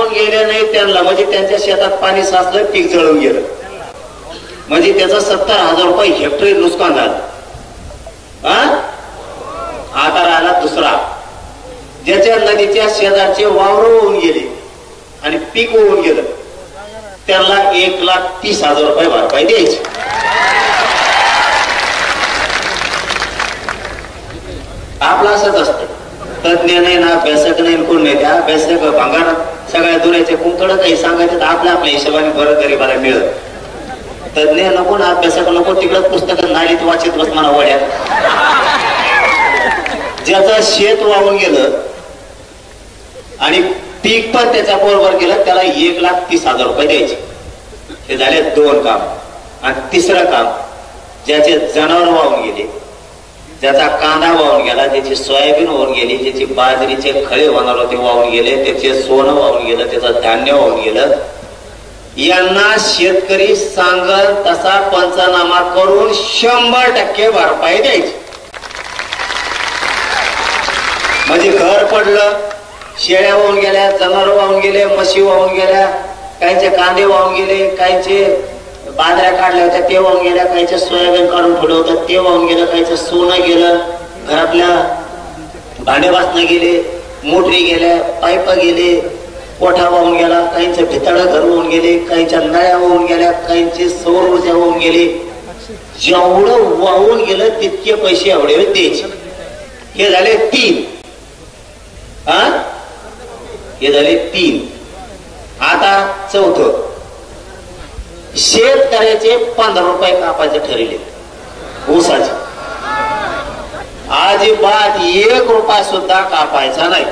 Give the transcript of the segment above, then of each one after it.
वाहून गेले नाही त्यांना, म्हणजे त्यांच्या शेतात पाणी साचलं, पीक जळून गेलं, म्हणजे त्याचं 70,000 रुपये हेक्टरी नुकसान झालं. आता राहिला दुसरा, ज्याच्या नदीच्या शेजारचे वावर होऊन गेले आणि पीक होऊन गेलं, त्याला 1,30,000 रुपये भरपाई द्यायची. आपलं असंच असतं, तज्ञ नाही ना, अभ्यासक नाही, कोण नाही. त्या अभ्यासक भांगार सगळ्या दुऱ्याचे कुंकड काही सांगायचं तर आपल्या हिशोबाने बरं गरीबाला मिळत. तज्ञ नको ना, अभ्यासक नको, तिकडं पुस्तक नालीत वाचित बस मला वड्यात. ज्याचं शेत वाहून गेलं आणि पीक पण त्याच्या बरोबर गेलं, त्याला 1,30,000 रुपये द्यायचे. हे झाले 2 काम. आणि तिसरं काम, ज्याचे जनावर वाहून गेले, ज्याचा कांदा वाहून गेला, ज्याची सोयाबीन वाहून गेली, ज्याची बाजरीचे खळे होणार होते वाहून गेले, त्याचे सोनं वाहून गेलं, त्याचं धान्य वाहून गेलं, यांना शेतकरी सांगल तसा पंचनामा करून 100% भरपाई द्यायची. म्हणजे घर पडलं, शेळ्या वाहून गेल्या, जनावर वाहून गेले, म्हशी वाहून गेल्या, काहींचे कांदे वाहून गेले, काहींचे बाजऱ्या काढल्या होत्या ते वाहून गेल्या, काहींचे सोयाबीन काढून ठेवलं होतं ते वाहून गेलं, काहींचं सोनं गेलं, घरातल्या भांडे वासनं गेले, मोटरी गेल्या, पाईप गेले, कोठा वाहून गेला, काहींचे भितळं घर वाहून गेले, काहींच्या नळ्या वाहून गेल्या, काहींची सौर ऊर्जा वाहून गेली. जेवढं वाहून गेलं तितके पैसे एवढे द्यायचे. हे झाले 3. हे झाले 3. आता चौथं, शेतकऱ्याचे 15 रुपये कापायचे ठरले ऊसाचे. अजिबात 1 रुपया सुद्धा कापायचा नाही.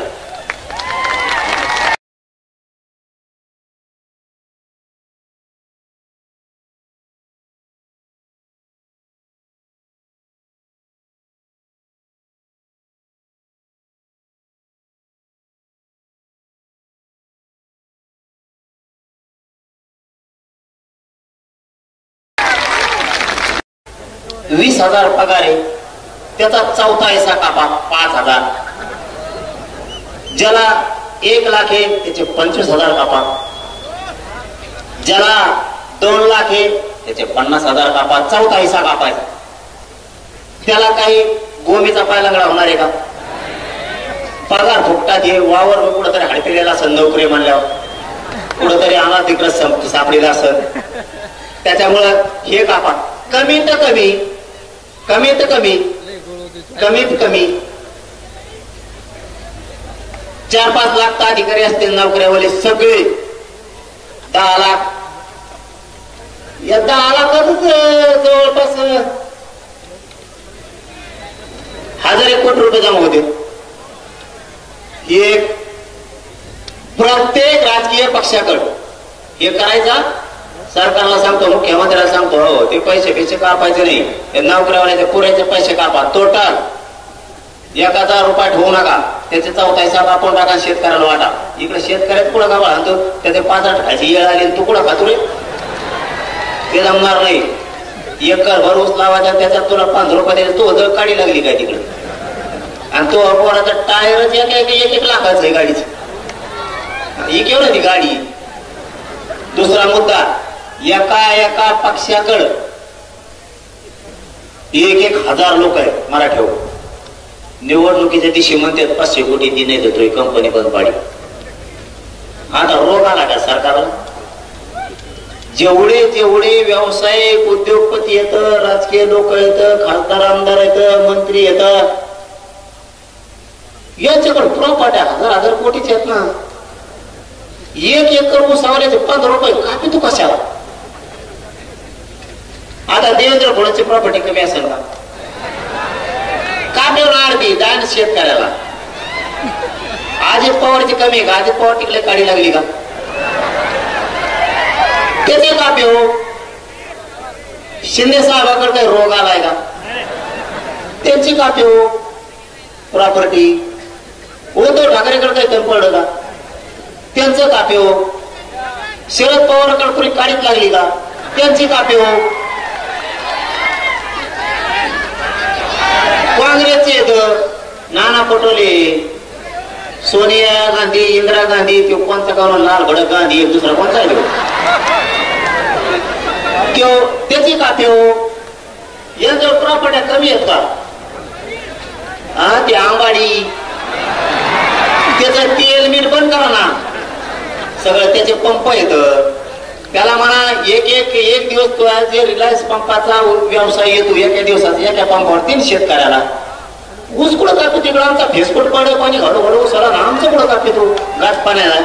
$20,000 पगार आहे, त्याचा 1/4 हिस्सा कापा 5,000. ज्याला 1 लाख आहे त्याचे 25,000 कापा. ज्याला 2 लाख आहे त्याचे 50,000 कापा. 1/4 हिस्सा कापायचा. त्याला काही गोमीचा पायलंगडा होणार आहे का? पगार फुकटात हे वावर कुठंतरी हडपिलेला असेल, नोकरी म्हणल्यावर कुठंतरी आला तिकडं सापडलेला असेल, त्याच्यामुळं हे कापा. कमीत कमी 4-5 लाख अधिकारी असतील नोकऱ्यावाले सगळे. 10 लाख, या 10 लाखातच जवळपास 1,000 कोटी रुपये जमा होते. हे प्रत्येक राजकीय पक्षाकडे हे करायचा. सरकारला सांगतो, मुख्यमंत्र्याला सांगतो, हो ते पैसे कापायचे नाही, ते नोकऱ्यावाल्याचे पुरेचे पैसे कापा. टोटल 1,000 रुपये ठेवू नका, त्याचे 1/4 हिस्सा कापून टाका, शेतकऱ्याला वाटा. इकडे शेतकऱ्यात पुढे का आणतो, त्याचे 5-8 खायची येळ आली, तू कुठं खातो रे? ते जमणार नाही. 1 एकर भर ऊस लावायचा, त्याच्यात तुला 5 रुपये द्यायचे, तो जर काढी लागली काय तिकडे, आणि तो पोराचा टायरच 1 लाखाचं आहे गाडीच. ही केवढं ती गाडी. दुसरा मुद्दा, एका पक्षाकडे 1,000 लोक आहेत मराठ्यावर. निवडणुकीच्या दिवशी म्हणतात 500 कोटी ती नाही देतोय, कंपनी बंद पाडी. आता रोग आला का सरकारला? जेवढे व्यावसायिक उद्योगपती येतं, राजकीय लोक येतं, खासदार आमदार येतं, मंत्री येतं, याच्याकडे प्रॉपर्टी 1,000 कोटीचे आहेत ना. 1 एकर ऊसावल्याचे 15 रुपये कापी तू कशाला? आता देवेंद्र फडणवीसची प्रॉपर्टी कमी असेल का? कापीवर अर्धी दान शेतकऱ्याला. अजित पवारची कमी का? अजित पवार तिकडे काढी लागली का? त्याचे कापी हो. शिंदे साहेबाकडे काही रोग आलाय का? त्यांची कापी हो प्रॉपर्टी. उद्धव ठाकरेकडे काही तर पडलं का? त्यांचं कापी हो. शरद पवारकडे पुरी काढीत लागली का? त्यांची कापी हो. काँग्रेसचे येत नाना पटोले, सोनिया गांधी, इंदिरा गांधी, तो कोणता गाव लाल भडक गांधी, एक दुसरा कोणता आहे तो त्याची का त्यो यांच्या प्रॉपर्ट्या कमी आहेत का? हा ती आंबाडी त्याचं तेल मीठ बंद करा ना, सगळं त्याचे पंप येत. त्याला म्हणा एक दिवस तुला जे रिलायन्स पंपाचा व्यवसाय येतो एका दिवसाचा, एका पंपावर 3 शेतकऱ्याला ऊस कुठं कापतो तिकडं आमचा फेसफुट पडे पाणी हळूहळू उसळा ना, आमचं कुठं कापतो गाठ पाण्याला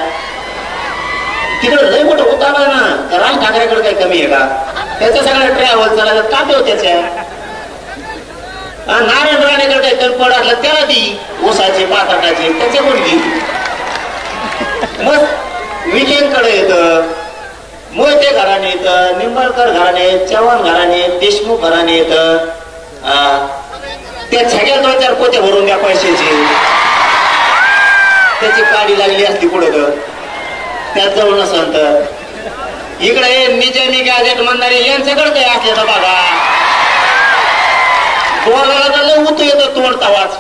तिकडं लय मोठं उतारा ना. राज ठाकरेकडे काही कमी आहे का? त्याच्या सगळ्या ट्रॅव्हल चालायला कापे त्याच्या. नारायण राणेकडे काही कमी पड असलं त्याला ती ऊसाचे पाताटाचे त्याच्या मुलगी. मग विखेंकडे येतं, मोहिते घराणे येतं, निंबाळकर घराणे, चव्हाण घराणे, देशमुख घराणे येतं. त्या सगळ्या 2-4 पोते भरून द्या पैशाची, त्याची काडी लागली असती पुढे तर त्यात जवळ नसंत. इकडे निजामी गॅजेट म्हणणारे यांच्याकडे काही असले तर बघा, बोलायला तर लय उतू येतं तोंड तवाच.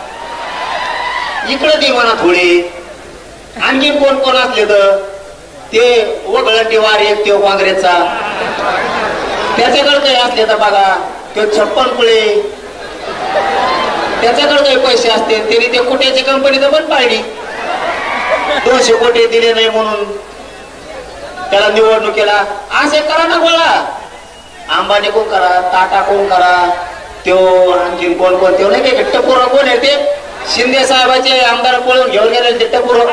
इकडे ती म्हणा थोडी. आणखी कोण कोण असले तर ते वगळंटी वार एक तो काँग्रेसचा, त्याच्याकडे काही असले तर बघा. तो 56 पुळे, त्याच्याकडे काही पैसे असते, त्यांनी ते कुठ्याची कंपनी तर पण पाहिली. 200 कोटी दिले नाही म्हणून त्याला निवडणुकीला. असे करा ना गोळा. अंबानी कोण करा, टाटा कोण करा, तो आणखी कोण कोण तो नाही का टपुरा कोण आहे ते शिंदे साहेबाचे आमदार पळून घेऊन गेले ते टपुरा.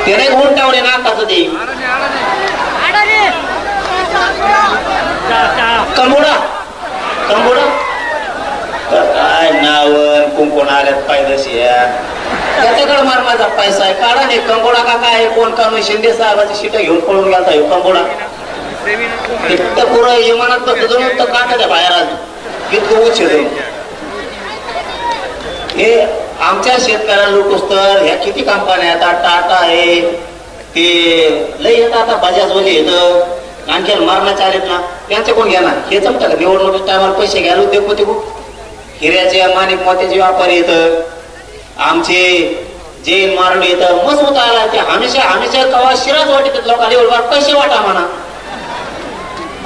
ते नाही उंटावले नाकाचं ते कंबोडा कंबोडा काय नाव कोण आल्यात पायदशी. त्याच्याकडे मार माझा पैसा आहे, काढा नाही. कंबोडा का काय कोण काढून शिंदे साहेबाची सीट घेऊन पळून गेला कंबोडा. पुरं इमानात बदलून तर काटाच्या बाहेर आलं इतकं उच्च. हे आमच्या शेतकऱ्या लोक तर ह्या किती कंपन्या आता टाटा आहे ते लय येत, आता बजाजवाले येतं, आणखी मारण्याचे आलेत ना, त्यांचे कोण घेणार? हे जमतं का? निवडणूक टायमाला पैसे घ्यायला उद्योग होते खूप. हिऱ्याचे माणिक मोत्याचे व्यापारी येतं, आमचे जैन मारड येतं, मस्त होता आला. ते हमेशा हमेशा कवा शिराज वाटत लोकांना पैसे वाटा म्हणा.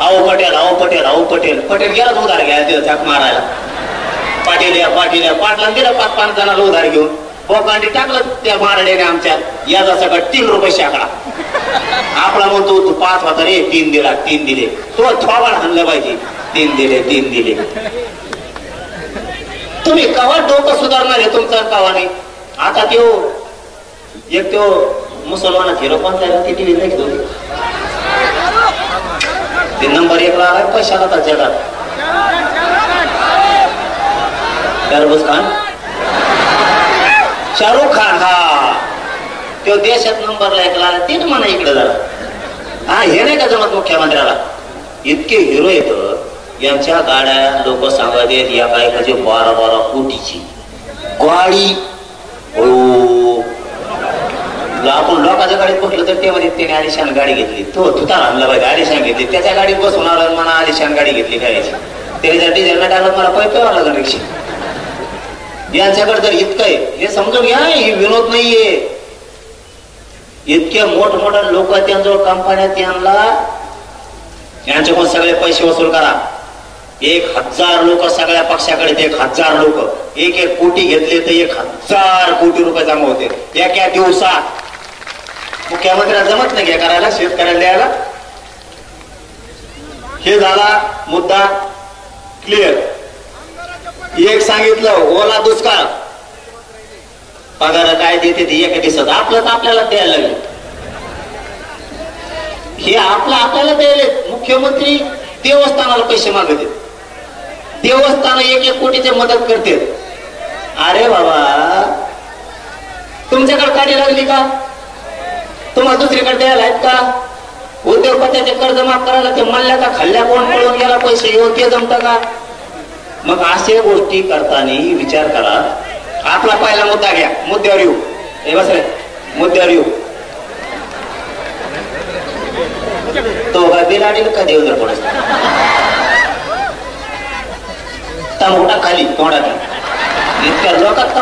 आहो पटेल, आहो पटेल, आहो पटेल. पटेल गेलाच उधार घ्यायला तिथं झाक मारायला. पाटील या पाटील या पाटला दिला 5-5 जणांना उधार घेऊन बोकांडी टाकलं त्या महाराड्याने आमच्या. याचा सगळं 3 रुपये शेकडा. आपला म्हणतो तू 5 होता रे, 3 दिला, 3 दिले. तो थोबाड हाणलं पाहिजे, 3 दिले, 3 दिले. तुम्ही कवा डोकं सुधारणार आहे तुमचं कवा नाही. आता त्यो एक त्यो मुसलमानात हिरो कोणता ती टीव्ही नाही घेतो ते नंबर 1 ला आलाय पैशाला तर जगात. शाहरुख खान, शाहरुख खान. हा तो देशात नंबरला 1 ला आला. तीच म्हणा इकडे जरा. हा हे नाही का जमत मुख्यमंत्र्याला. इतके हिरो येत यांच्या गाड्या लोक सांगत येत या काय म्हणजे 12-12 कोटीची गाडी. आपण लोकांच्या गाडीत बसलो तर ते मध्ये त्याने आलिशान गाडी घेतली. तो तुतार आणला पाहिजे, आलिशान घेतली. त्याच्या गाडीत बसून आला म्हणा आलिशान गाडी घेतली काय त्याच्या डिझेलला टाकलं मला पैपेवा लागला रिक्षा. यांच्याकडे जर इतकं आहे हे समजून घ्या, हे विनोद नाहीये. इतके मोठमोठे लोक त्यांजवळ कंपन्यात यांना यांच्याकडून सगळे पैसे वसूल करा. 1000 लोक सगळ्या पक्षाकडे 1000 लोक 1-1 कोटी घेतले तर 1000 कोटी रुपये जमा होते एका दिवसात. मुख्यमंत्र्याला जमत नाही घ्या करायला, शेतकऱ्याला द्यायला. हे झाला मुद्दा क्लिअर. एक सांगितलं ओला दुष्काळ पगार काय देते ते एका दिवसात. आपलं आपल्याला द्यायला लागले. हे आपल्याला द्यायले. मुख्यमंत्री देवस्थानाला पैसे मागत. देवस्थान 1-1 कोटीची मदत करते. अरे बाबा तुमच्याकडे गाडी लागली का? तुम्हाला दुसरीकडे द्यायला आहेत का? उद्योगपत्याचे कर्ज माफ करायला ते मल्ल्या का खाल्ल्या कोण पळून गेला पैसे घेऊन ते जमतं का? मग असे गोष्टी करताना विचार करा. आपला पहिला मुद्दा घ्या, मुद्द्यावर येऊ. हे बस रे मुद्द्यावर येऊ. तो का बिलाडील का देवधर पडत तंबाखू टाक खाली तोंडात इतक्या लोकात